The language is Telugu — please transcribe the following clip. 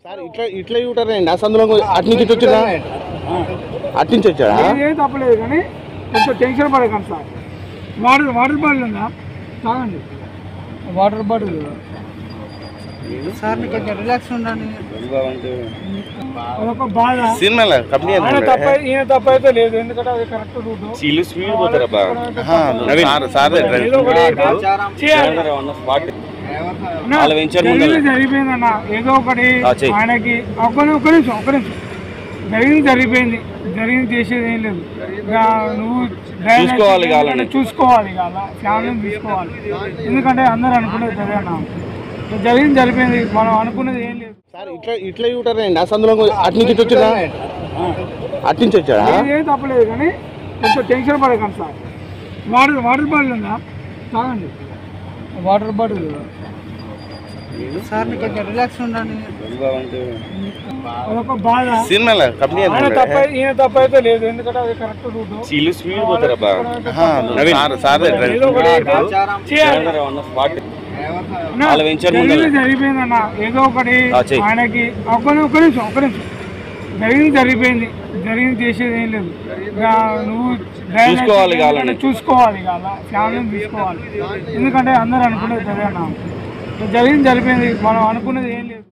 సార్ ఇట్లా ఇట్లా యూటర్ అండి అసలు అటు నుంచి వచ్చారా అటు నుంచి వచ్చారా ఏం తప్పలేదు కానీ కొంచెం టెన్షన్ పడకండి సార్. వాటర్ బాటిల్ ఉందా తాగండి. వాటర్ బాటిల్ సార్ మీకు కొంచెం రిలాక్స్ ఉండండి. అదొక బాధ. సినిమాలో కంపెనీ ఈయన తప్ప అయితే లేదు, ఎందుకంటే అది కరెక్ట్ రూట్. చీలు స్పీడ్ పోతారా జరిగిపోయిందన్న ఏదో ఒకటి ఆయనకి. ఒక్క నిమిషం జరిగింది చేసేది ఏం లేదు. నువ్వు చూసుకోవాలి కదా, ఫ్యామిలీని చూసుకోవాలి. ఎందుకంటే అందరు అనుకునేది సరే అన్న, జరిగిపోయింది. మనం అనుకునేది ఏం లేదు. సార్ ఇట్లా ఇట్లా యూటర్ అండి అసలు అటు నుంచి వచ్చారా అటు నుంచి వచ్చారా ఏం తప్పలేదు కానీ కొంచెం టెన్షన్ పడకండి సార్. వాటర్ బాటిల్ ఉందా తాగండి. వాటర్ బాటిల్ సార్ మీకు కొంచెం రిలాక్స్ ఉండండి. అదొక బాధ. సినిమాలో కంపెనీ ఈయన తప్ప అయితే లేదు, ఎందుకంటే అది కరెక్ట్ రూట్. చీలు స్పీడ్ పోతారా జరిగిపోయిందన్న ఏదో ఒకటి ఆయనకి. ఒక్క నిమిషం జరిగింది చేసేది ఏం లేదు. నువ్వు చూసుకోవాలి కదా, ఫ్యామిలీని చూసుకోవాలి. ఎందుకంటే అందరు అనుకునేది సరే అన్న, జరిగిపోయింది. మనం అనుకునేది ఏం లేదు.